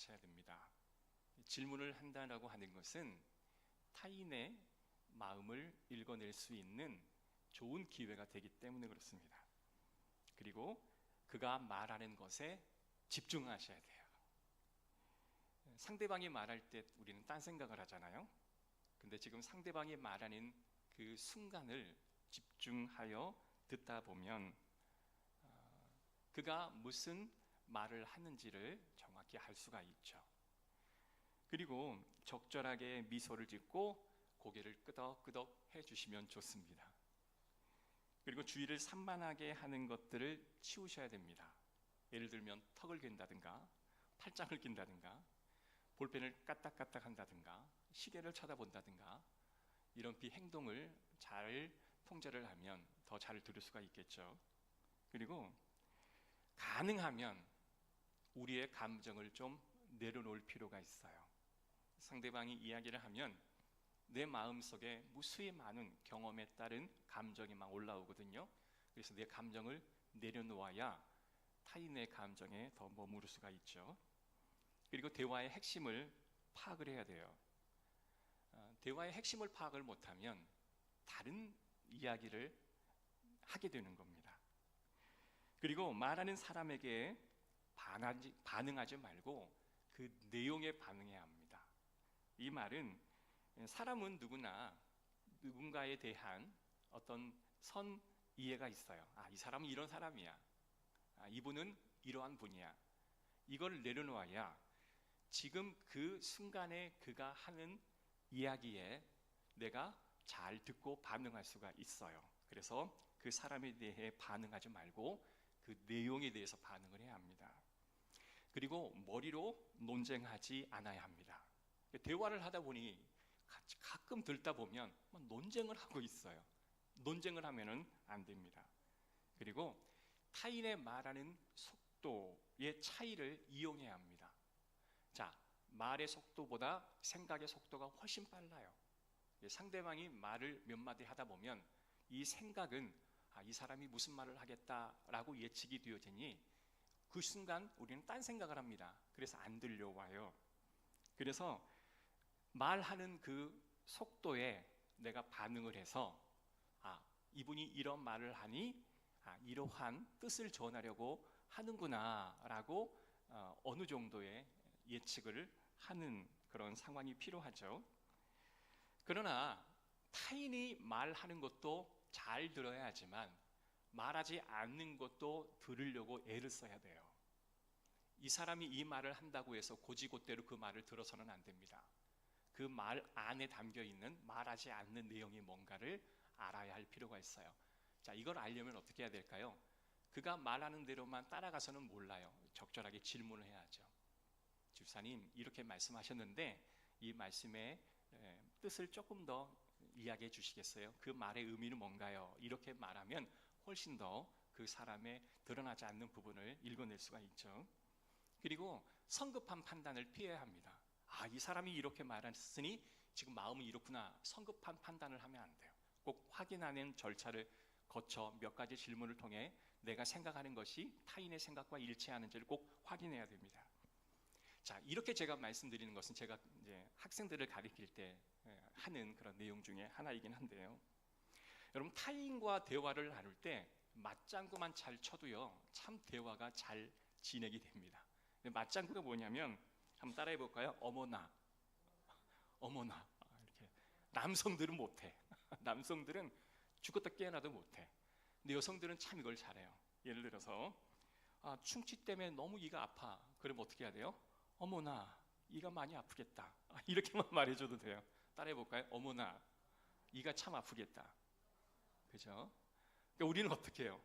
하셔야 됩니다. 질문을 한다라고 하는 것은 타인의 마음을 읽어낼 수 있는 좋은 기회가 되기 때문에 그렇습니다. 그리고 그가 말하는 것에 집중하셔야 돼요. 상대방이 말할 때 우리는 딴 생각을 하잖아요. 근데 지금 상대방이 말하는 그 순간을 집중하여 듣다 보면 그가 무슨 말을 하는지를 정확히 알 수가 있죠. 그리고 적절하게 미소를 짓고 고개를 끄덕끄덕 해주시면 좋습니다. 그리고 주위를 산만하게 하는 것들을 치우셔야 됩니다. 예를 들면 턱을 갠다든가 팔짱을 낀다든가 볼펜을 까딱까딱 한다든가 시계를 쳐다본다든가 이런 비행동을 잘 통제를 하면 더 잘 들을 수가 있겠죠. 그리고 가능하면 우리의 감정을 좀 내려놓을 필요가 있어요. 상대방이 이야기를 하면 내 마음속에 무수히 많은 경험에 따른 감정이 막 올라오거든요. 그래서 내 감정을 내려놓아야 타인의 감정에 더 머무를 수가 있죠. 그리고 대화의 핵심을 파악을 해야 돼요. 대화의 핵심을 파악을 못하면 다른 이야기를 하게 되는 겁니다. 그리고 말하는 사람에게 반응하지 말고 그 내용에 반응해야 합니다. 이 말은 사람은 누구나 누군가에 대한 어떤 선 이해가 있어요. 이 사람은 이런 사람이야. 이분은 이러한 분이야. 이걸 내려놓아야 지금 그 순간에 그가 하는 이야기에 내가 잘 듣고 반응할 수가 있어요. 그래서 그 사람에 대해 반응하지 말고 그 내용에 대해서 반응을 해야 합니다. 그리고 머리로 논쟁하지 않아야 합니다. 대화를 하다 보니 가끔 듣다 보면 논쟁을 하고 있어요. 논쟁을 하면은 안 됩니다. 그리고 타인의 말하는 속도의 차이를 이용해야 합니다. 자, 말의 속도보다 생각의 속도가 훨씬 빨라요. 상대방이 말을 몇 마디 하다 보면 이 생각은 이 사람이 무슨 말을 하겠다라고 예측이 되어지니 그 순간 우리는 딴 생각을 합니다. 그래서 안 들려와요. 그래서 말하는 그 속도에 내가 반응을 해서 이분이 이런 말을 하니 이러한 뜻을 전하려고 하는구나 라고 어느 정도의 예측을 하는 그런 상황이 필요하죠. 그러나 타인이 말하는 것도 잘 들어야 하지만 말하지 않는 것도 들으려고 애를 써야 돼요. 이 사람이 이 말을 한다고 해서 고지고대로 그 말을 들어서는 안 됩니다. 그 말 안에 담겨 있는 말하지 않는 내용이 뭔가를 알아야 할 필요가 있어요. 자, 이걸 알려면 어떻게 해야 될까요? 그가 말하는 대로만 따라가서는 몰라요. 적절하게 질문을 해야죠. 집사님, 이렇게 말씀하셨는데 이 말씀의 뜻을 조금 더 이야기해 주시겠어요? 그 말의 의미는 뭔가요? 이렇게 말하면 훨씬 더 그 사람의 드러나지 않는 부분을 읽어낼 수가 있죠. 그리고 성급한 판단을 피해야 합니다. 이 사람이 이렇게 말했으니 지금 마음은 이렇구나. 성급한 판단을 하면 안 돼요. 꼭 확인하는 절차를 거쳐 몇 가지 질문을 통해 내가 생각하는 것이 타인의 생각과 일치하는지를 꼭 확인해야 됩니다. 자, 이렇게 제가 말씀드리는 것은 제가 이제 학생들을 가르칠 때 하는 그런 내용 중에 하나이긴 한데요. 여러분, 타인과 대화를 나눌 때 맞장구만 잘 쳐도요, 참 대화가 잘 진행이 됩니다. 맞장구가 뭐냐면 한번 따라해 볼까요? 어머나, 어머나. 이렇게 남성들은 못해. 남성들은 죽었다 깨어나도 못해. 근데 여성들은 참 이걸 잘해요. 예를 들어서 충치 때문에 너무 이가 아파. 그러면 어떻게 해야 돼요? 어머나, 이가 많이 아프겠다. 이렇게만 말해줘도 돼요. 따라해 볼까요? 어머나, 이가 참 아프겠다. 그죠? 그러니까 우리는 어떻게 해요?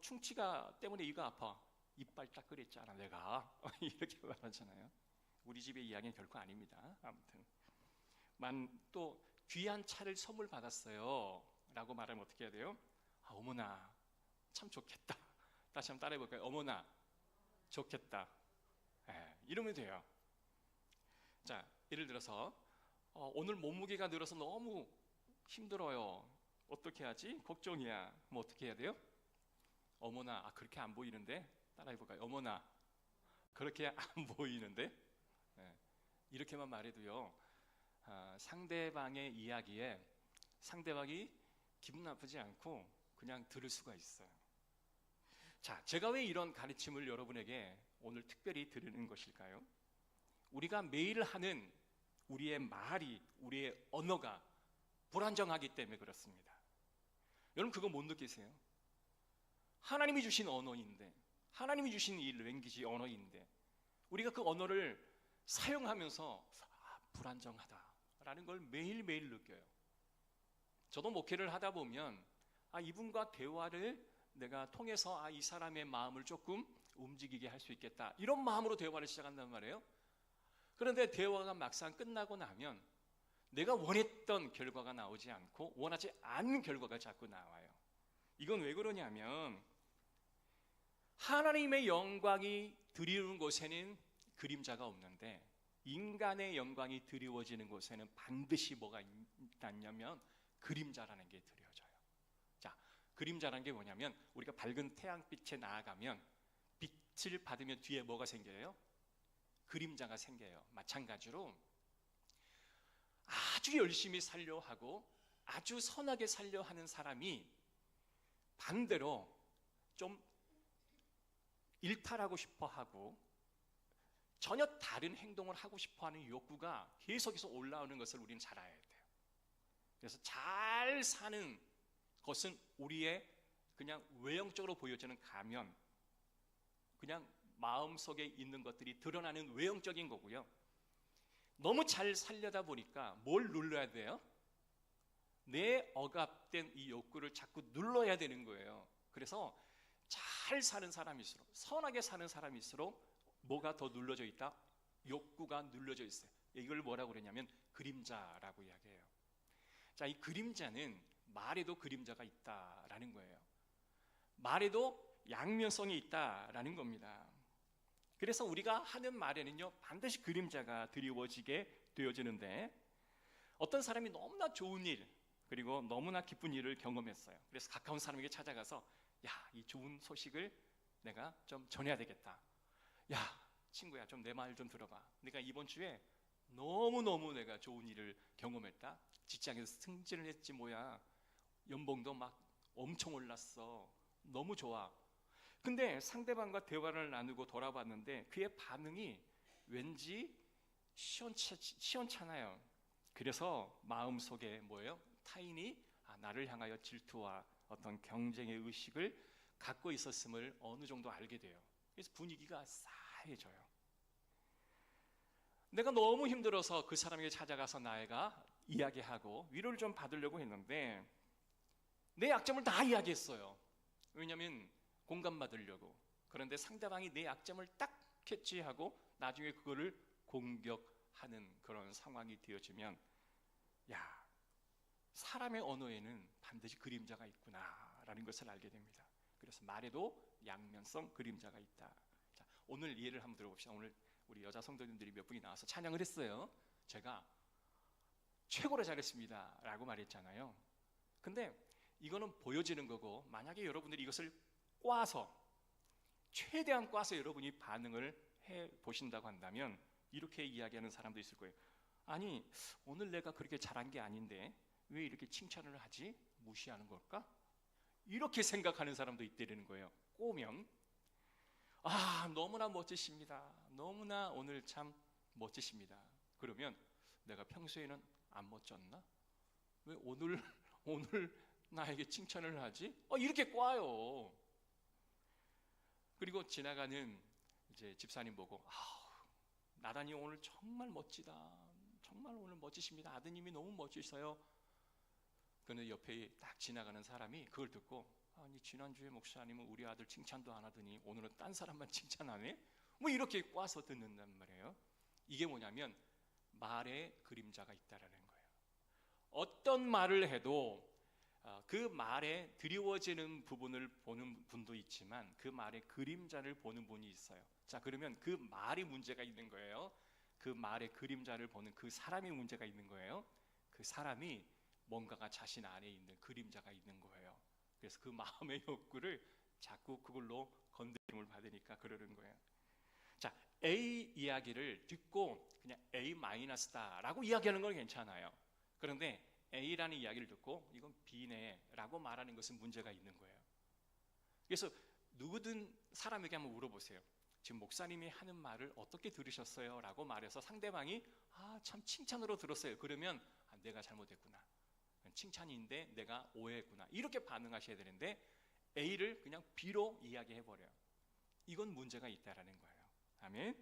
충치가 때문에 이가 아파. 이빨 딱 그랬잖아 내가. 이렇게 말하잖아요. 우리 집의 이야기는 결코 아닙니다. 아무튼 또 귀한 차를 선물 받았어요 라고 말하면 어떻게 해야 돼요? 어머나, 참 좋겠다. 다시 한번 따라해 볼까요? 어머나, 좋겠다. 이러면 돼요. 자, 예를 들어서 오늘 몸무게가 늘어서 너무 힘들어요. 어떻게 하지? 걱정이야. 뭐 어떻게 해야 돼요? 어머나, 그렇게 안 보이는데 따라해 볼까요? 어머나, 그렇게 안 보이는데 예, 이렇게만 말해도요, 상대방의 이야기에 상대방이 기분 나쁘지 않고 그냥 들을 수가 있어요. 자, 제가 왜 이런 가르침을 여러분에게 오늘 특별히 드리는 것일까요? 우리가 매일 하는 우리의 말이, 우리의 언어가 불안정하기 때문에 그렇습니다. 여러분 그거 못 느끼세요? 하나님이 주신 언어인데, 하나님이 주신 이 랭귀지 언어인데 우리가 그 언어를 사용하면서 불안정하다라는 걸 매일매일 느껴요. 저도 목회를 하다 보면 이분과 대화를 내가 통해서 이 사람의 마음을 조금 움직이게 할 수 있겠다, 이런 마음으로 대화를 시작한단 말이에요. 그런데 대화가 막상 끝나고 나면 내가 원했던 결과가 나오지 않고 원하지 않는 결과가 자꾸 나와요. 이건 왜 그러냐면 하나님의 영광이 드리운 곳에는 그림자가 없는데 인간의 영광이 드리워지는 곳에는 반드시 뭐가 있냐면 그림자라는 게 드려져요. 자, 그림자라는 게 뭐냐면 우리가 밝은 태양빛에 나아가면 빛을 받으면 뒤에 뭐가 생겨요? 그림자가 생겨요. 마찬가지로 아주 열심히 살려 하고 아주 선하게 살려 하는 사람이 반대로 좀 일탈하고 싶어 하고 전혀 다른 행동을 하고 싶어 하는 욕구가 계속해서 올라오는 것을 우리는 잘 알아야 돼요. 그래서 잘 사는 것은 우리의 그냥 외형적으로 보여지는 가면, 그냥 마음속에 있는 것들이 드러나는 외형적인 거고요. 너무 잘 살려다 보니까 뭘 눌러야 돼요? 내 억압된 이 욕구를 자꾸 눌러야 되는 거예요. 그래서 잘 사는 사람일수록, 선하게 사는 사람일수록 뭐가 더 눌러져 있다? 욕구가 눌러져 있어요. 이걸 뭐라고 그러냐면 그림자라고 이야기해요. 자, 이 그림자는 말에도 그림자가 있다라는 거예요. 말에도 양면성이 있다라는 겁니다. 그래서 우리가 하는 말에는요 반드시 그림자가 드리워지게 되어지는데, 어떤 사람이 너무나 좋은 일 그리고 너무나 기쁜 일을 경험했어요. 그래서 가까운 사람에게 찾아가서 이 좋은 소식을 내가 좀 전해야 되겠다. 친구야, 좀 내 말 좀 들어봐. 내가 이번 주에 너무너무 내가 좋은 일을 경험했다. 직장에서 승진을 했지 뭐야. 연봉도 막 엄청 올랐어. 너무 좋아. 근데 상대방과 대화를 나누고 돌아봤는데 그의 반응이 왠지 시원찮아요. 그래서 마음속에 뭐예요? 타인이 나를 향하여 질투와 어떤 경쟁의 의식을 갖고 있었음을 어느 정도 알게 돼요. 그래서 분위기가 싸해져요. 내가 너무 힘들어서 그 사람에게 찾아가서 나애가 이야기하고 위로를 좀 받으려고 했는데 내 약점을 다 이야기했어요. 왜냐하면 공감받으려고. 그런데 상대방이 내 약점을 딱 캐치하고 나중에 그거를 공격하는 그런 상황이 되어지면 사람의 언어에는 반드시 그림자가 있구나라는 것을 알게 됩니다. 그래서 말에도 양면성 그림자가 있다. 자, 오늘 예를 한번 들어봅시다. 오늘 우리 여자 성도님들이 몇 분이 나와서 찬양을 했어요. 제가 최고로 잘했습니다 라고 말했잖아요. 근데 이거는 보여지는 거고, 만약에 여러분들이 이것을 최대한 꽈서 여러분이 반응을 해 보신다고 한다면 이렇게 이야기하는 사람도 있을 거예요. 아니, 오늘 내가 그렇게 잘한 게 아닌데 왜 이렇게 칭찬을 하지? 무시하는 걸까? 이렇게 생각하는 사람도 있다는 거예요. 꼬면 너무나 멋지십니다. 너무나 오늘 참 멋지십니다. 그러면 내가 평소에는 안 멋졌나? 왜 오늘 나에게 칭찬을 하지? 이렇게 꽈요. 그리고 지나가는 이제 집사님 보고 나단이 오늘 정말 멋지다. 정말 오늘 멋지십니다. 아드님이 너무 멋지셔요. 그런데 옆에 딱 지나가는 사람이 그걸 듣고 아니, 지난주에 목사님은 우리 아들 칭찬도 안 하더니 오늘은 딴 사람만 칭찬하네? 뭐 이렇게 꽈서 듣는단 말이에요. 이게 뭐냐면 말에 그림자가 있다라는 거예요. 어떤 말을 해도 그 말에 드리워지는 부분을 보는 분도 있지만 그 말에 그림자를 보는 분이 있어요. 자, 그러면 그 말이 문제가 있는 거예요. 그 말에 그림자를 보는 그 사람이 문제가 있는 거예요. 그 사람이 뭔가가 자신 안에 있는 그림자가 있는 거예요. 그래서 그 마음의 욕구를 자꾸 그걸로 건드림을 받으니까 그러는 거예요. 자, A 이야기를 듣고 그냥 A-다라고 이야기하는 건 괜찮아요. 그런데 A라는 이야기를 듣고 이건 B네라고 말하는 것은 문제가 있는 거예요. 그래서 누구든 사람에게 한번 물어보세요. 지금 목사님이 하는 말을 어떻게 들으셨어요? 라고 말해서 상대방이 참 칭찬으로 들었어요. 그러면 내가 잘못했구나, 칭찬인데 내가 오해했구나, 이렇게 반응하셔야 되는데 A를 그냥 B로 이야기해버려요. 이건 문제가 있다라는 거예요. 아멘.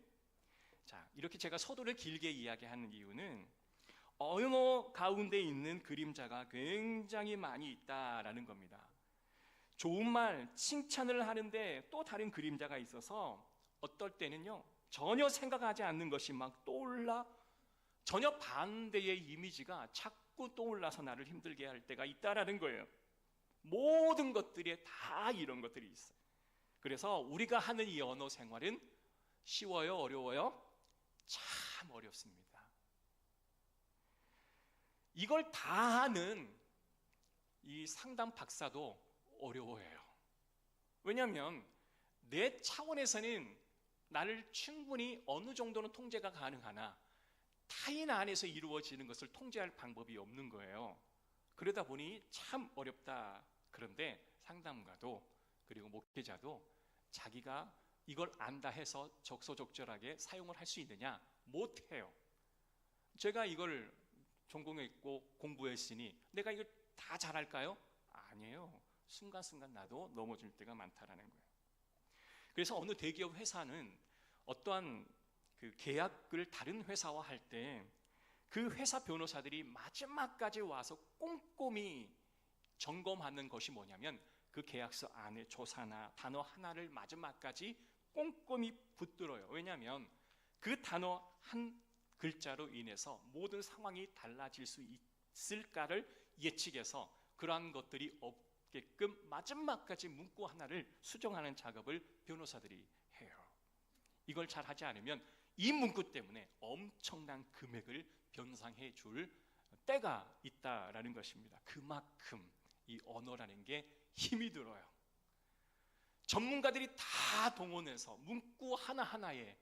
자, 이렇게 제가 서두를 길게 이야기하는 이유는 언어 가운데 있는 그림자가 굉장히 많이 있다라는 겁니다. 좋은 말, 칭찬을 하는데 또 다른 그림자가 있어서 어떨 때는요, 전혀 생각하지 않는 것이 막 떠올라 전혀 반대의 이미지가 자꾸 떠올라서 나를 힘들게 할 때가 있다라는 거예요. 모든 것들이 다 이런 것들이 있어요. 그래서 우리가 하는 이 언어 생활은 쉬워요, 어려워요? 참 어렵습니다. 이걸 다 하는 이 상담 박사도 어려워해요. 왜냐하면 내 차원에서는 나를 충분히 어느 정도는 통제가 가능하나 타인 안에서 이루어지는 것을 통제할 방법이 없는 거예요. 그러다 보니 참 어렵다. 그런데 상담가도 그리고 목회자도 자기가 이걸 안다 해서 적소적절하게 사용을 할 수 있느냐? 못해요. 제가 이걸 전공했고 공부했으니 내가 이걸 다 잘할까요? 아니에요. 순간순간 나도 넘어질 때가 많다라는 거예요. 그래서 어느 대기업 회사는 어떠한 그 계약을 다른 회사와 할 때 그 회사 변호사들이 마지막까지 와서 꼼꼼히 점검하는 것이 뭐냐면 그 계약서 안에 조사나 단어 하나를 마지막까지 꼼꼼히 붙들어요. 왜냐하면 그 단어 한 글자로 인해서 모든 상황이 달라질 수 있을까를 예측해서 그러한 것들이 없게끔 마지막까지 문구 하나를 수정하는 작업을 변호사들이 해요. 이걸 잘 하지 않으면 이 문구 때문에 엄청난 금액을 변상해 줄 때가 있다라는 것입니다. 그만큼 이 언어라는 게 힘이 들어요. 전문가들이 다 동원해서 문구 하나하나에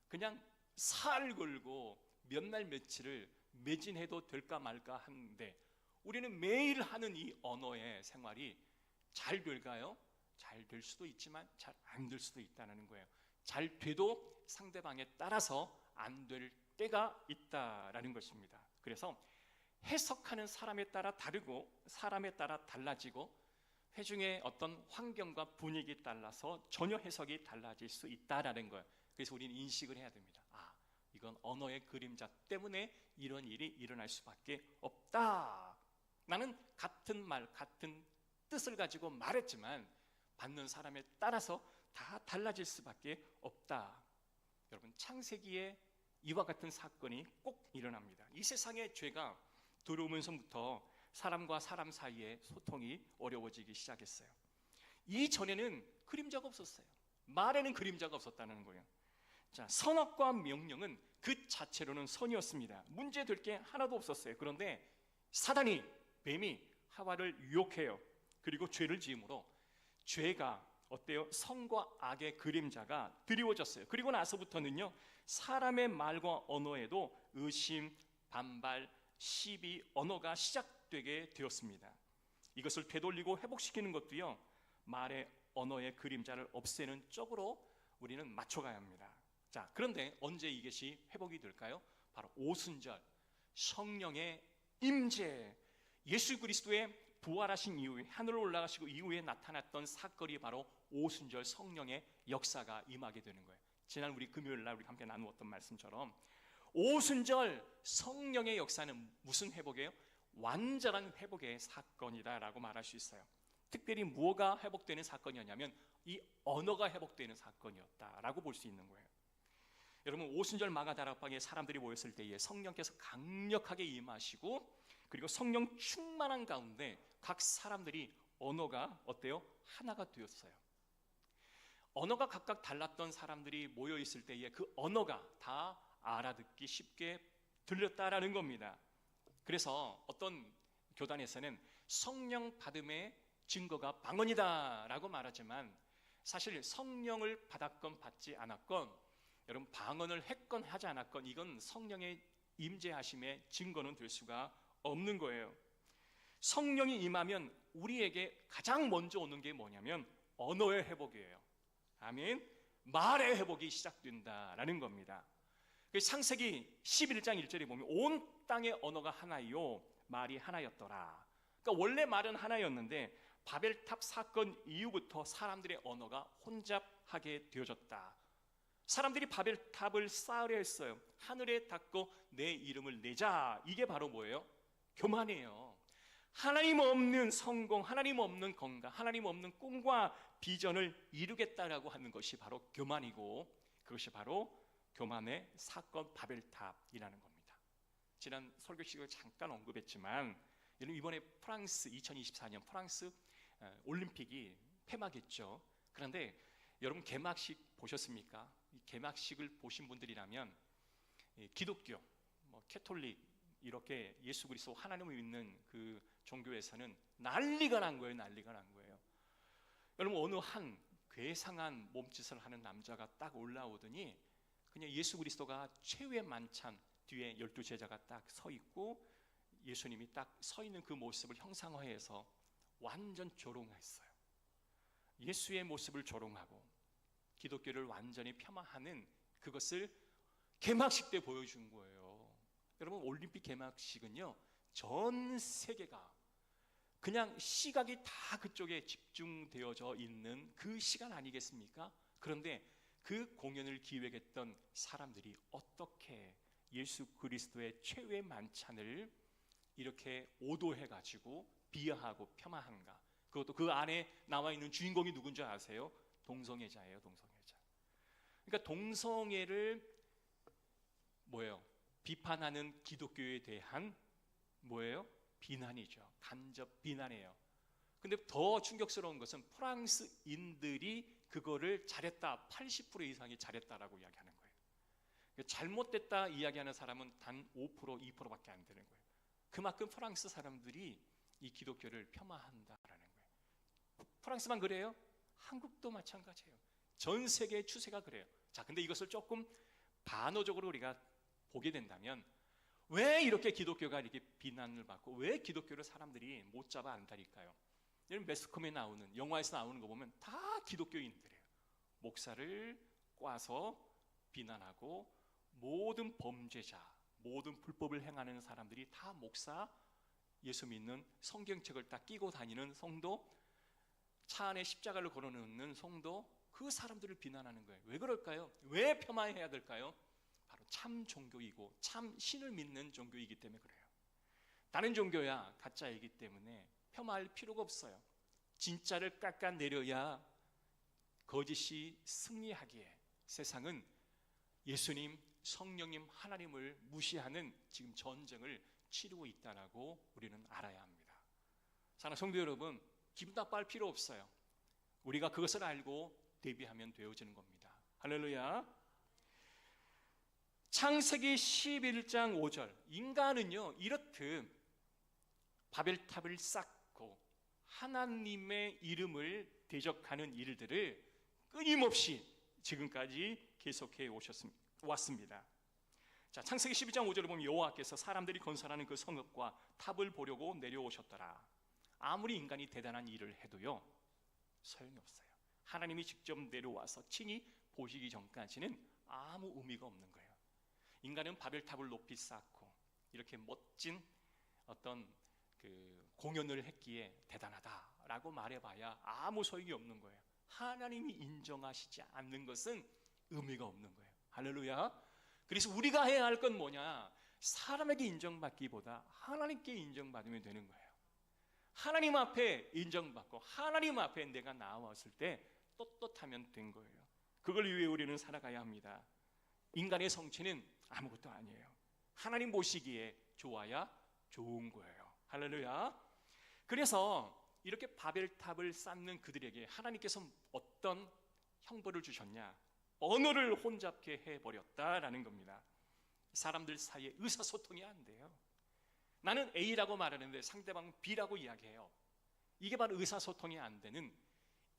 그냥 살 걸고 몇 날 며칠을 매진해도 될까 말까 하는데 우리는 매일 하는 이 언어의 생활이 잘 될까요? 잘 될 수도 있지만 잘 안 될 수도 있다는 거예요. 잘 돼도 상대방에 따라서 안 될 때가 있다라는 것입니다. 그래서 해석하는 사람에 따라 다르고 사람에 따라 달라지고 회중의 어떤 환경과 분위기에 따라서 전혀 해석이 달라질 수 있다라는 거예요. 그래서 우리는 인식을 해야 됩니다. 이건 언어의 그림자 때문에 이런 일이 일어날 수밖에 없다. 나는 같은 말, 같은 뜻을 가지고 말했지만 받는 사람에 따라서 다 달라질 수밖에 없다. 여러분, 창세기에 이와 같은 사건이 꼭 일어납니다. 이 세상에 죄가 들어오면서부터 사람과 사람 사이의 소통이 어려워지기 시작했어요. 이전에는 그림자가 없었어요. 말에는 그림자가 없었다는 거예요. 자, 선악과 명령은 그 자체로는 선이었습니다. 문제될 게 하나도 없었어요. 그런데 사단이, 뱀이 하와를 유혹해요. 그리고 죄를 지음으로 죄가 어때요? 선과 악의 그림자가 드리워졌어요. 그리고 나서부터는요, 사람의 말과 언어에도 의심, 반발, 시비, 언어가 시작되게 되었습니다. 이것을 되돌리고 회복시키는 것도요, 말의 언어의 그림자를 없애는 쪽으로 우리는 맞춰가야 합니다. 자, 그런데 언제 이것이 회복이 될까요? 바로 오순절, 성령의 임재, 예수 그리스도의 부활하신 이후에 하늘로 올라가시고 이후에 나타났던 사건이 바로 오순절 성령의 역사가 임하게 되는 거예요. 지난 우리 금요일 날 우리 함께 나누었던 말씀처럼 오순절 성령의 역사는 무슨 회복이에요? 완전한 회복의 사건이다라고 말할 수 있어요. 특별히 무엇가 회복되는 사건이었냐면 이 언어가 회복되는 사건이었다라고 볼 수 있는 거예요. 여러분, 오순절 마가다락방에 사람들이 모였을 때에 성령께서 강력하게 임하시고 그리고 성령 충만한 가운데 각 사람들이 언어가 어때요? 하나가 되었어요. 언어가 각각 달랐던 사람들이 모여 있을 때에 그 언어가 다 알아듣기 쉽게 들렸다라는 겁니다. 그래서 어떤 교단에서는 성령 받음의 증거가 방언이다라고 말하지만 사실 성령을 받았건 받지 않았건 여러분 방언을 했건 하지 않았건 이건 성령의 임재하심의 증거는 될 수가 없는 거예요. 성령이 임하면 우리에게 가장 먼저 오는 게 뭐냐면 언어의 회복이에요. 아멘. 말의 회복이 시작된다라는 겁니다. 창세기 11장 1절에 보면 온 땅의 언어가 하나요 말이 하나였더라. 그러니까 원래 말은 하나였는데 바벨탑 사건 이후부터 사람들의 언어가 혼잡하게 되어졌다. 사람들이 바벨탑을 쌓으려 했어요. 하늘에 닿고 내 이름을 내자. 이게 바로 뭐예요? 교만이에요. 하나님 없는 성공, 하나님 없는 건강, 하나님 없는 꿈과 비전을 이루겠다라고 하는 것이 바로 교만이고, 그것이 바로 교만의 사건 바벨탑이라는 겁니다. 지난 설교 시간에 잠깐 언급했지만 이번에 프랑스 2024년 프랑스 올림픽이 폐막했죠. 그런데 여러분 개막식 보셨습니까? 이 개막식을 보신 분들이라면 기독교, 캐톨릭 이렇게 예수 그리스도 하나님을 믿는 그 종교에서는 난리가 난 거예요. 난리가 난 거예요. 여러분 어느 한 괴상한 몸짓을 하는 남자가 딱 올라오더니 그냥 예수 그리스도가 최후의 만찬 뒤에 12제자가 딱 서 있고 예수님이 딱 서 있는 그 모습을 형상화해서 완전 조롱했어요. 예수의 모습을 조롱하고 기독교를 완전히 폄하하는 그것을 개막식 때 보여준 거예요. 여러분 올림픽 개막식은요 전 세계가 그냥 시각이 다 그쪽에 집중되어져 있는 그 시간 아니겠습니까? 그런데 그 공연을 기획했던 사람들이 어떻게 예수 그리스도의 최후의 만찬을 이렇게 오도해가지고 비하하고 폄하한가? 그것도 그 안에 나와 있는 주인공이 누군지 아세요? 동성애자예요. 동성애자. 그러니까 동성애를 뭐예요? 비판하는 기독교에 대한 뭐예요? 비난이죠. 간접 비난이에요. 근데 더 충격스러운 것은 프랑스인들이 그거를 잘했다, 80% 이상이 잘했다라고 이야기하는 거예요. 잘못됐다 이야기하는 사람은 단 5%, 2%밖에 안 되는 거예요. 그만큼 프랑스 사람들이 이 기독교를 폄하한다라는 거예요. 프랑스만 그래요? 한국도 마찬가지예요. 전 세계의 추세가 그래요. 자, 근데 이것을 조금 반어적으로 우리가 보게 된다면 왜 이렇게 기독교가 이렇게 비난을 받고 왜 기독교를 사람들이 못 잡아 안다니까요. 여러분 매스컴에 나오는 영화에서 나오는 거 보면 다 기독교인들이에요. 목사를 꽈서 비난하고 모든 범죄자, 모든 불법을 행하는 사람들이 다 목사, 예수 믿는 성경책을 딱 끼고 다니는 성도, 차 안에 십자가를 걸어놓는 성도, 그 사람들을 비난하는 거예요. 왜 그럴까요? 왜 폄하해야 될까요? 바로 참 종교이고 참 신을 믿는 종교이기 때문에 그래요. 다른 종교야 가짜이기 때문에 폄하할 필요가 없어요. 진짜를 깎아내려야 거짓이 승리하기에 세상은 예수님, 성령님, 하나님을 무시하는 지금 전쟁을 치르고 있다라고 우리는 알아야 합니다. 사랑하는 성도 여러분, 기분 나빠할 필요 없어요. 우리가 그것을 알고 대비하면 되어지는 겁니다. 할렐루야. 창세기 11장 5절 인간은요 이렇듯 바벨탑을 쌓고 하나님의 이름을 대적하는 일들을 끊임없이 지금까지 계속해 왔습니다. 자, 창세기 12장 5절을 보면 여호와께서 사람들이 건설하는 그 성읍과 탑을 보려고 내려오셨더라. 아무리 인간이 대단한 일을 해도요 소용이 없어요. 하나님이 직접 내려와서 친히 보시기 전까지는 아무 의미가 없는 거예요. 인간은 바벨탑을 높이 쌓고 이렇게 멋진 어떤 그 공연을 했기에 대단하다라고 말해봐야 아무 소용이 없는 거예요. 하나님이 인정하시지 않는 것은 의미가 없는 거예요. 할렐루야. 그래서 우리가 해야 할 건 뭐냐? 사람에게 인정받기보다 하나님께 인정받으면 되는 거예요. 하나님 앞에 인정받고 하나님 앞에 내가 나왔을 때 떳떳하면 된 거예요. 그걸 위해 우리는 살아가야 합니다. 인간의 성취는 아무것도 아니에요. 하나님 보시기에 좋아야 좋은 거예요. 할렐루야. 그래서 이렇게 바벨탑을 쌓는 그들에게 하나님께서 어떤 형벌을 주셨냐? 언어를 혼잡게 해버렸다라는 겁니다. 사람들 사이에 의사소통이 안 돼요. 나는 A라고 말하는데 상대방은 B라고 이야기해요. 이게 바로 의사소통이 안 되는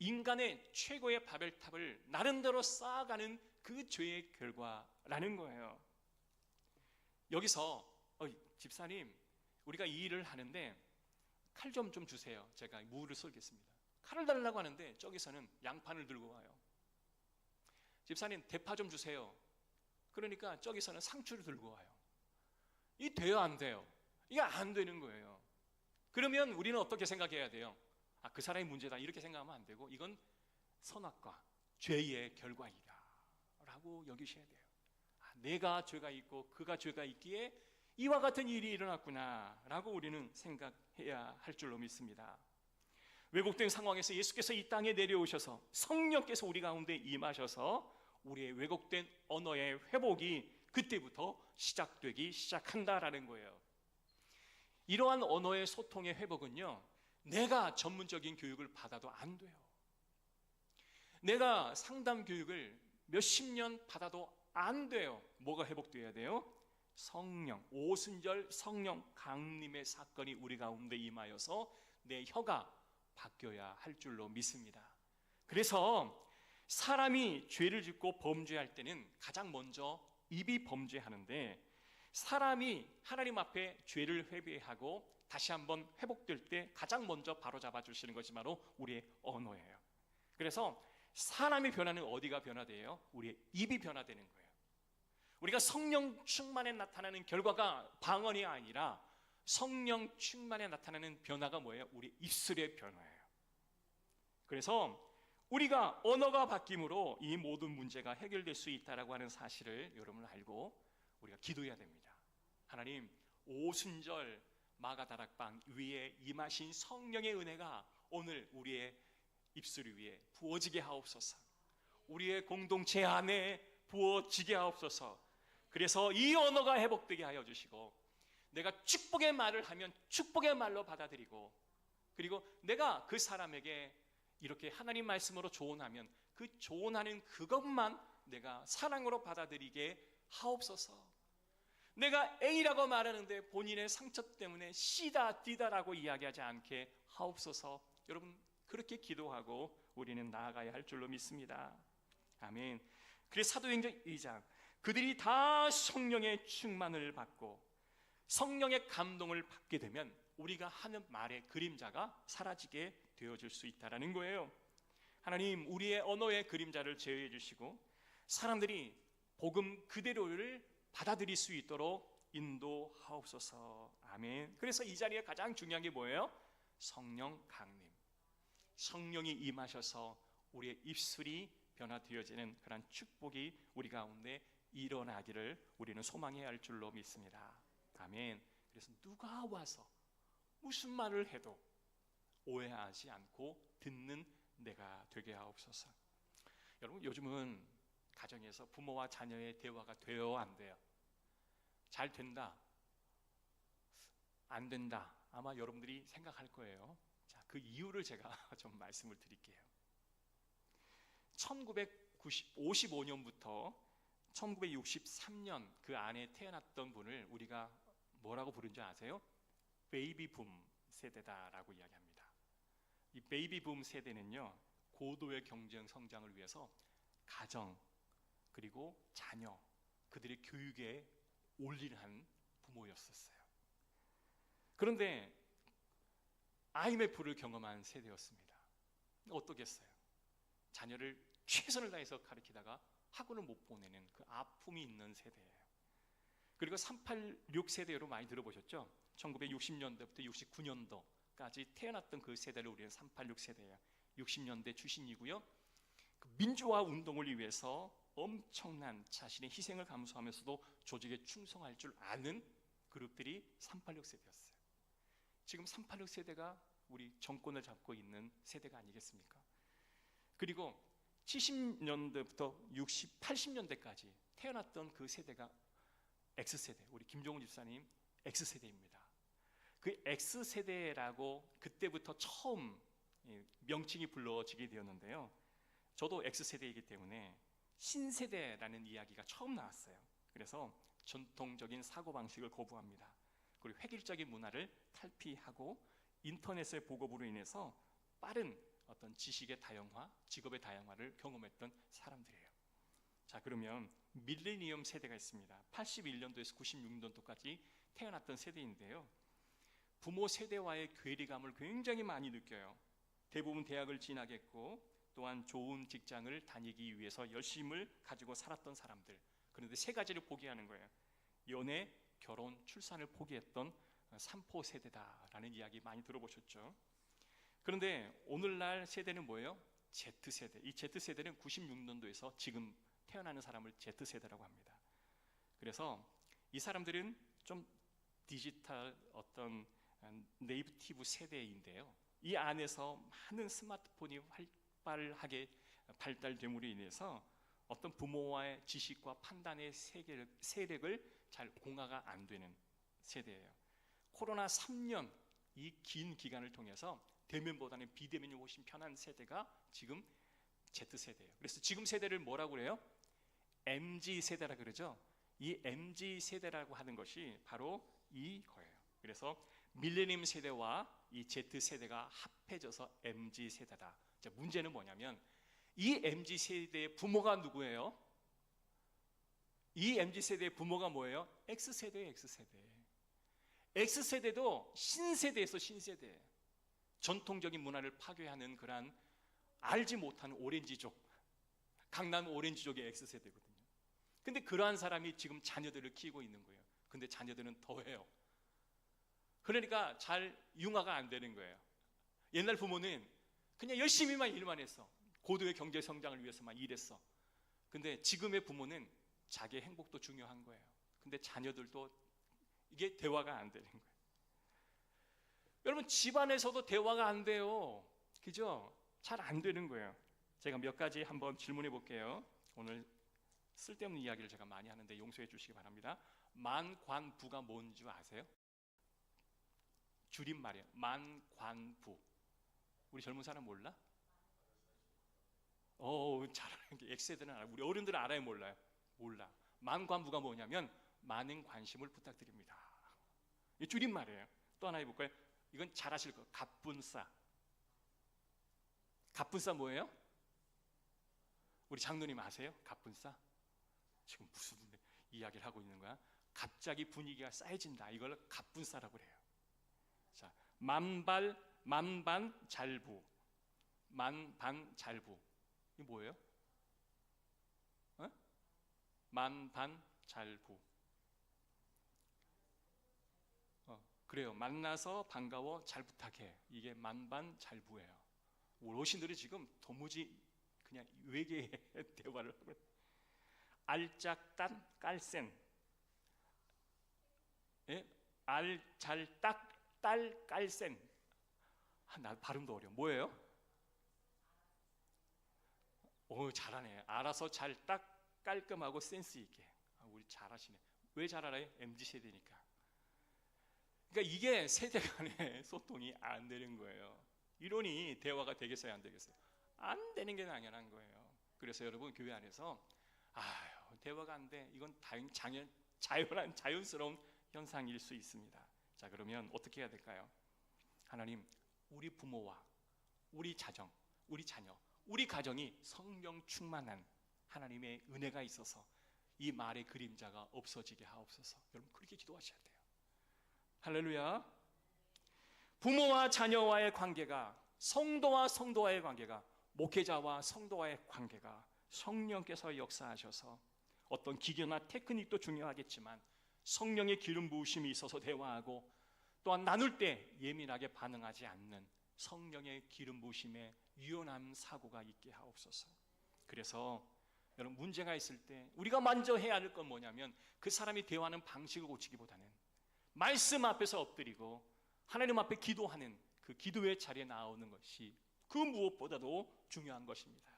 인간의 최고의 바벨탑을 나름대로 쌓아가는 그 죄의 결과라는 거예요. 여기서 집사님, 우리가 이 일을 하는데 칼 좀 주세요. 제가 무를 썰겠습니다. 칼을 달라고 하는데 저기서는 양판을 들고 와요. 집사님, 대파 좀 주세요. 그러니까 저기서는 상추를 들고 와요. 이 돼요, 안 돼요? 이게 안 되는 거예요. 그러면 우리는 어떻게 생각해야 돼요? 그 사람이 문제다, 이렇게 생각하면 안 되고, 이건 선악과 죄의 결과이다 라고 여기셔야 돼요. 내가 죄가 있고 그가 죄가 있기에 이와 같은 일이 일어났구나 라고 우리는 생각해야 할 줄로 믿습니다. 왜곡된 상황에서 예수께서 이 땅에 내려오셔서 성령께서 우리 가운데 임하셔서 우리의 왜곡된 언어의 회복이 그때부터 시작한다라는 거예요. 이러한 언어의 소통의 회복은요, 내가 전문적인 교육을 받아도 안 돼요. 내가 상담 교육을 몇십 년 받아도 안 돼요. 뭐가 회복돼야 돼요? 성령, 오순절 성령 강림의 사건이 우리 가운데 임하여서 내 혀가 바뀌어야 할 줄로 믿습니다. 그래서 사람이 죄를 짓고 범죄할 때는 가장 먼저 입이 범죄하는데, 사람이 하나님 앞에 죄를 회개하고 다시 한번 회복될 때 가장 먼저 바로잡아 주시는 것이 바로 우리의 언어예요. 그래서 사람이 변하는 어디가 변화돼요? 우리의 입이 변화되는 거예요. 우리가 성령 충만에 나타나는 결과가 방언이 아니라 성령 충만에 나타나는 변화가 뭐예요? 우리 입술의 변화예요. 그래서 우리가 언어가 바뀜으로 이 모든 문제가 해결될 수 있다라고 하는 사실을 여러분 알고 우리가 기도해야 됩니다. 하나님, 오순절 마가다락방 위에 임하신 성령의 은혜가 오늘 우리의 입술 위에 부어지게 하옵소서. 우리의 공동체 안에 부어지게 하옵소서. 그래서 이 언어가 회복되게 하여 주시고, 내가 축복의 말을 하면 축복의 말로 받아들이고, 그리고 내가 그 사람에게 이렇게 하나님 말씀으로 조언하면 그 조언하는 그것만 내가 사랑으로 받아들이게 하옵소서. 내가 A라고 말하는데 본인의 상처 때문에 C다 D다라고 이야기하지 않게 하옵소서. 여러분, 그렇게 기도하고 우리는 나아가야 할 줄로 믿습니다. 아멘. 그래서 사도행전 2장, 그들이 다 성령의 충만을 받고 성령의 감동을 받게 되면 우리가 하는 말의 그림자가 사라지게 되어질 수 있다는 거예요. 하나님, 우리의 언어의 그림자를 제어해 주시고 사람들이 복음 그대로를 받아들일 수 있도록 인도하옵소서. 아멘. 그래서 이 자리에 가장 중요한 게 뭐예요? 성령 강림. 성령이 임하셔서 우리의 입술이 변화되어지는 그런 축복이 우리 가운데 일어나기를 우리는 소망해야 할 줄로 믿습니다. 아멘. 그래서 누가 와서 무슨 말을 해도 오해하지 않고 듣는 내가 되게 하옵소서. 여러분, 요즘은 가정에서 부모와 자녀의 대화가 돼요, 안 돼요? 잘 된다, 안 된다, 아마 여러분들이 생각할 거예요. 자, 그 이유를 제가 좀 말씀을 드릴게요. 1955년부터 1963년 그 안에 태어났던 분을 우리가 뭐라고 부른지 아세요? 베이비붐 세대다라고 이야기합니다. 이 베이비붐 세대는요, 고도의 경쟁 성장을 위해서 가정 그리고 자녀, 그들의 교육에 올인한 부모였었어요. 그런데 IMF를 경험한 세대였습니다. 어떻겠어요? 자녀를 최선을 다해서 가르치다가 학원을 못 보내는 그 아픔이 있는 세대예요. 그리고 386 세대로 많이 들어보셨죠? 1960년대부터 69년도까지 태어났던 그 세대를 우리는 386 세대예요. 60년대 출신이고요. 그 민주화 운동을 위해서 엄청난 자신의 희생을 감수하면서도 조직에 충성할 줄 아는 그룹들이 386 세대였어요. 지금 386 세대가 우리 정권을 잡고 있는 세대가 아니겠습니까? 그리고 70년대부터 60, 80년대까지 태어났던 그 세대가 X세대, 우리 김종훈 집사님 X세대입니다. 그 X세대라고 그때부터 처음 명칭이 불러지게 되었는데요, 저도 X세대이기 때문에 신세대라는 이야기가 처음 나왔어요. 그래서 전통적인 사고방식을 거부합니다. 그리고 획일적인 문화를 탈피하고 인터넷의 보급으로 인해서 빠른 어떤 지식의 다양화, 직업의 다양화를 경험했던 사람들이에요. 자, 그러면 밀레니엄 세대가 있습니다. 81년도에서 96년도까지 태어났던 세대인데요. 부모 세대와의 괴리감을 굉장히 많이 느껴요. 대부분 대학을 진학했고 또한 좋은 직장을 다니기 위해서 열심을 가지고 살았던 사람들. 그런데 세 가지를 포기하는 거예요. 연애, 결혼, 출산을 포기했던 삼포 세대다라는 이야기 많이 들어보셨죠? 그런데 오늘날 세대는 뭐예요? Z세대. 이 Z세대는 96년도에서 지금 태어나는 사람을 Z세대라고 합니다. 그래서 이 사람들은 좀 디지털 어떤 네이티브 세대인데요. 이 안에서 많은 스마트폰이 활발하게 발달됨으로 인해서 어떤 부모와의 지식과 판단의 세력을 잘 공화가 안 되는 세대예요. 코로나 3년 이 긴 기간을 통해서 대면보다는 비대면이 훨씬 편한 세대가 지금 Z세대예요. 그래서 지금 세대를 뭐라고 그래요? MZ세대라 그러죠. 이 MZ세대라고 하는 것이 바로 이거예요. 그래서 밀레니엄 세대와 이 Z세대가 합해져서 MZ세대다. 자, 문제는 뭐냐면 이 MZ세대의 부모가 누구예요? 이 MZ세대의 부모가 뭐예요? X세대예요. X세대. X세대도 신세대에서 신세대. 전통적인 문화를 파괴하는 그러한 알지 못하는 오렌지족, 강남 오렌지족의 X세대거든요. 근데 그러한 사람이 지금 자녀들을 키우고 있는 거예요. 근데 자녀들은 더해요. 그러니까 잘 융화가 안 되는 거예요. 옛날 부모는 그냥 열심히만 일만 했어. 고도의 경제 성장을 위해서만 일했어. 근데 지금의 부모는 자기의 행복도 중요한 거예요. 근데 자녀들도 이게 대화가 안 되는 거예요. 여러분, 집안에서도 대화가 안 돼요. 그죠? 잘 안 되는 거예요. 제가 몇 가지 한번 질문해 볼게요. 오늘 쓸데없는 이야기를 제가 많이 하는데 용서해 주시기 바랍니다. 만관부가 뭔지 아세요? 줄임말이에요. 만관부. 우리 젊은 사람 몰라? 잘하는 게 X세대는 알아요. 우리 어른들은 알아요, 몰라요? 몰라. 만관부가 뭐냐면 많은 관심을 부탁드립니다. 이 줄임말이에요. 또 하나 해볼까요? 이건 잘 아실 거예요. 갑분싸. 갑분싸 뭐예요? 우리 장로님 아세요? 갑분싸? 지금 무슨 이야기를 하고 있는 거야? 갑자기 분위기가 쌓여진다. 이걸 갑분싸라고 그래요. 자, 만반잘부. 만반잘부. 이게 뭐예요? 만반잘부. 그래요. 만나서 반가워, 잘 부탁해. 이게 만반잘부예요. 어르신들이 지금 도무지 그냥 외계의 대화를 하고 있어요. 알짝단 깔센. 예? 알잘딱 딸 깔센. 나 발음도 어려워. 뭐예요? 잘하네. 알아서 잘 딱 깔끔하고 센스 있게. 우리 잘하시네. 왜 잘 알아요? MZ세대니까. 그러니까 이게 세대 간의 소통이 안 되는 거예요. 이론이 대화가 되겠어요, 안 되겠어요? 안 되는 게 당연한 거예요. 그래서 여러분, 교회 안에서 대화가 안 돼. 이건 자연스러운 현상일 수 있습니다. 자, 그러면 어떻게 해야 될까요? 하나님, 우리 부모와 우리 자녀, 우리 가정이 성령 충만한 하나님의 은혜가 있어서 이 말의 그림자가 없어지게 하옵소서. 여러분, 그렇게 기도하셔야 돼요. 할렐루야. 부모와 자녀와의 관계가, 성도와 성도와의 관계가, 목회자와 성도와의 관계가 성령께서 역사하셔서 어떤 기계나 테크닉도 중요하겠지만 성령의 기름 부으심이 있어서 대화하고 또한 나눌 때 예민하게 반응하지 않는 성령의 기름 부으심에 유연한 사고가 있게 하옵소서. 그래서 여러분, 문제가 있을 때 우리가 먼저 해야 할 건 뭐냐면 그 사람이 대화하는 방식을 고치기보다는 말씀 앞에서 엎드리고 하나님 앞에 기도하는 그 기도의 자리에 나오는 것이 그 무엇보다도 중요한 것입니다.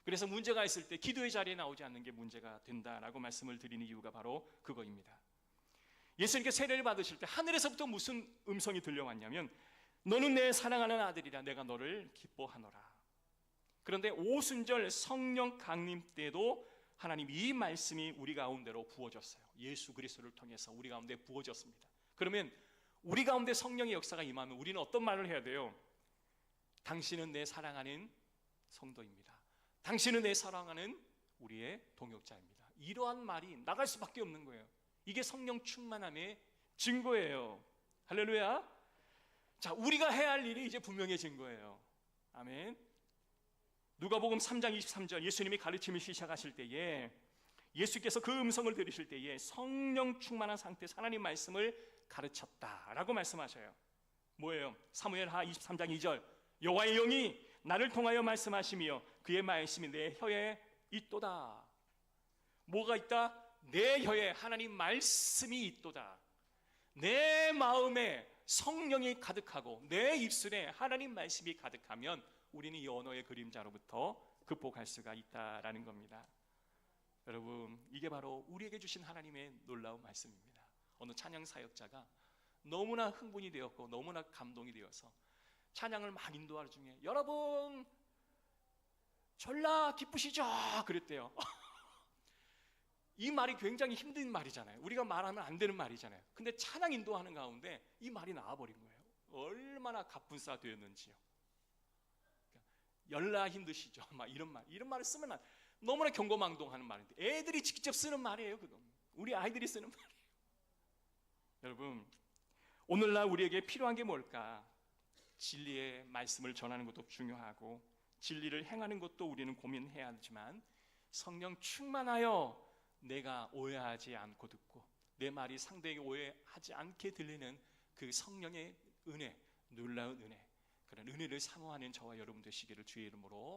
그래서 문제가 있을 때 기도의 자리에 나오지 않는 게 문제가 된다라고 말씀을 드리는 이유가 바로 그거입니다. 예수님께 세례를 받으실 때 하늘에서부터 무슨 음성이 들려왔냐면 너는 내 사랑하는 아들이라 내가 너를 기뻐하노라. 그런데 오순절 성령 강림 때도 하나님 이 말씀이 우리 가운데로 부어졌어요. 예수 그리스도를 통해서 우리 가운데 부어졌습니다. 그러면 우리 가운데 성령의 역사가 임하면 우리는 어떤 말을 해야 돼요? 당신은 내 사랑하는 성도입니다. 당신은 내 사랑하는 우리의 동역자입니다. 이러한 말이 나갈 수밖에 없는 거예요. 이게 성령 충만함의 증거예요. 할렐루야. 자, 우리가 해야 할 일이 이제 분명해진 거예요. 아멘. 누가복음 3장 23절 예수님이 가르침을 시작하실 때에 예수께서 그 음성을 들으실 때에 성령 충만한 상태에서 하나님 말씀을 가르쳤다라고 말씀하셔요. 뭐예요? 사무엘하 23장 2절 여호와의 영이 나를 통하여 말씀하시며 그의 말씀이 내 혀에 있도다. 뭐가 있다? 내 혀에 하나님 말씀이 있도다. 내 마음에 성령이 가득하고 내 입술에 하나님 말씀이 가득하면 우리는 이 언어의 그림자로부터 극복할 수가 있다라는 겁니다. 여러분, 이게 바로 우리에게 주신 하나님의 놀라운 말씀입니다. 어느 찬양 사역자가 너무나 흥분이 되었고 너무나 감동이 되어서 찬양을 막 인도하는 중에 여러분 졸라 기쁘시죠? 그랬대요. 이 말이 굉장히 힘든 말이잖아요. 우리가 말하면 안 되는 말이잖아요. 근데 찬양 인도하는 가운데 이 말이 나와버린 거예요. 얼마나 갑분싸 되었는지요. 열나 힘드시죠? 막 이런 말을 쓰면 너무나 경거망동하는 말인데 애들이 직접 쓰는 말이에요. 그건 우리 아이들이 쓰는 말이에요. 여러분, 오늘날 우리에게 필요한 게 뭘까? 진리의 말씀을 전하는 것도 중요하고 진리를 행하는 것도 우리는 고민해야 하지만 성령 충만하여 내가 오해하지 않고 듣고 내 말이 상대에게 오해하지 않게 들리는 그 성령의 은혜, 놀라운 은혜, 그런 은혜를 사모하는 저와 여러분 되시기를 주의 이름으로